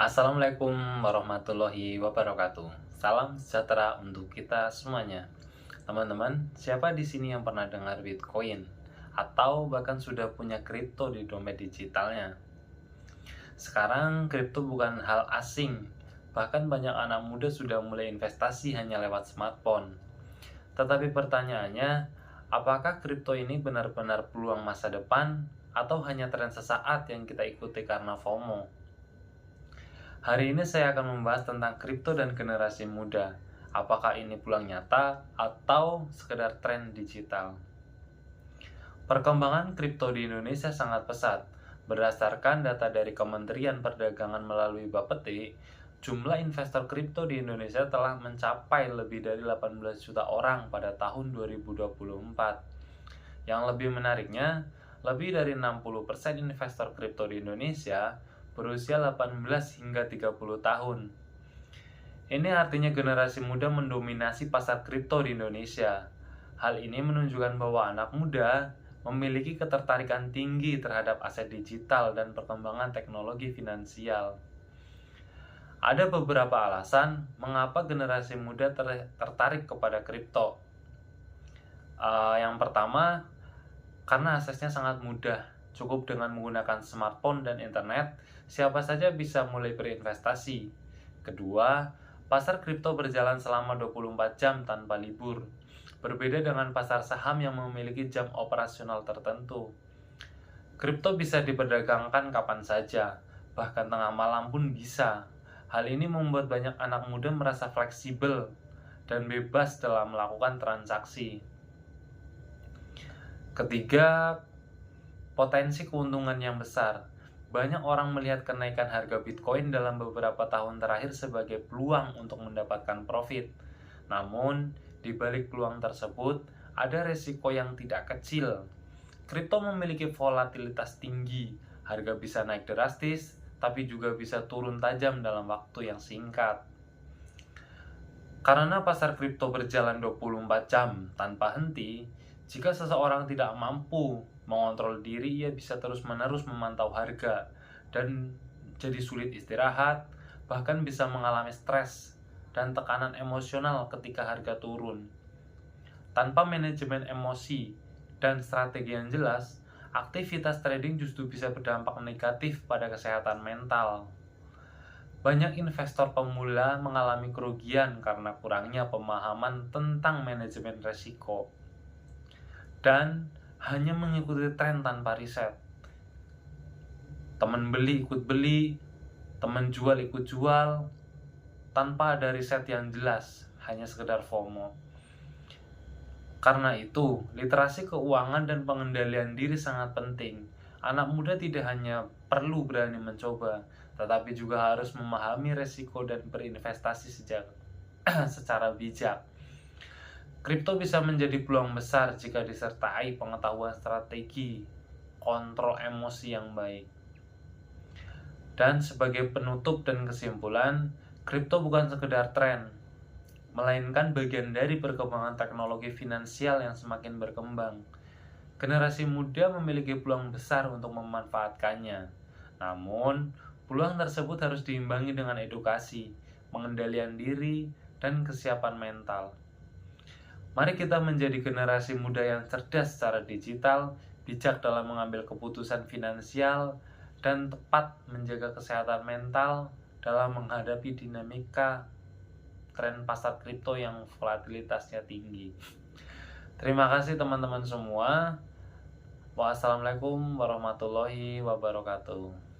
Assalamualaikum warahmatullahi wabarakatuh. Salam sejahtera untuk kita semuanya. Teman-teman, siapa di sini yang pernah dengar Bitcoin atau bahkan sudah punya kripto di dompet digitalnya? Sekarang kripto bukan hal asing. Bahkan banyak anak muda sudah mulai investasi hanya lewat smartphone. Tetapi pertanyaannya, apakah kripto ini benar-benar peluang masa depan atau hanya tren sesaat yang kita ikuti karena FOMO? Hari ini saya akan membahas tentang kripto dan generasi muda. Apakah ini peluang nyata atau sekedar tren digital? Perkembangan kripto di Indonesia sangat pesat. Berdasarkan data dari Kementerian Perdagangan melalui Bapeti, jumlah investor kripto di Indonesia telah mencapai lebih dari 18 juta orang pada tahun 2024. Yang lebih menariknya, lebih dari 60% investor kripto di Indonesia berusia 18 hingga 30 tahun. Ini artinya generasi muda mendominasi pasar kripto di Indonesia. Hal ini menunjukkan bahwa anak muda memiliki ketertarikan tinggi terhadap aset digital dan perkembangan teknologi finansial. Ada beberapa alasan mengapa generasi muda tertarik kepada kripto. Yang pertama, karena aksesnya sangat mudah. Cukup dengan menggunakan smartphone dan internet, siapa saja bisa mulai berinvestasi. Kedua, pasar kripto berjalan selama 24 jam tanpa libur. Berbeda dengan pasar saham yang memiliki jam operasional tertentu. Kripto bisa diperdagangkan kapan saja, bahkan tengah malam pun bisa. Hal ini membuat banyak anak muda merasa fleksibel dan bebas dalam melakukan transaksi. Ketiga, potensi keuntungan yang besar. Banyak orang melihat kenaikan harga Bitcoin dalam beberapa tahun terakhir sebagai peluang untuk mendapatkan profit. Namun, di balik peluang tersebut, ada resiko yang tidak kecil. Kripto memiliki volatilitas tinggi. Harga bisa naik drastis, tapi juga bisa turun tajam dalam waktu yang singkat. Karena pasar kripto berjalan 24 jam tanpa henti, jika seseorang tidak mampu mengontrol diri, ia bisa terus-menerus memantau harga dan jadi sulit istirahat, bahkan bisa mengalami stres dan tekanan emosional ketika harga turun. Tanpa manajemen emosi dan strategi yang jelas, aktivitas trading justru bisa berdampak negatif pada kesehatan mental. Banyak investor pemula mengalami kerugian karena kurangnya pemahaman tentang manajemen risiko dan hanya mengikuti tren tanpa riset. Teman beli ikut beli, teman jual ikut jual, tanpa ada riset yang jelas, hanya sekedar FOMO. Karena itu, literasi keuangan dan pengendalian diri sangat penting. Anak muda tidak hanya perlu berani mencoba, tetapi juga harus memahami resiko dan berinvestasi secara bijak. Kripto bisa menjadi peluang besar jika disertai pengetahuan strategi, kontrol emosi yang baik. Dan sebagai penutup dan kesimpulan, kripto bukan sekedar tren, melainkan bagian dari perkembangan teknologi finansial yang semakin berkembang. Generasi muda memiliki peluang besar untuk memanfaatkannya. Namun, peluang tersebut harus diimbangi dengan edukasi, pengendalian diri, dan kesiapan mental. Mari kita menjadi generasi muda yang cerdas secara digital, bijak dalam mengambil keputusan finansial, dan tepat menjaga kesehatan mental dalam menghadapi dinamika tren pasar kripto yang volatilitasnya tinggi. Terima kasih teman-teman semua. Wassalamualaikum warahmatullahi wabarakatuh.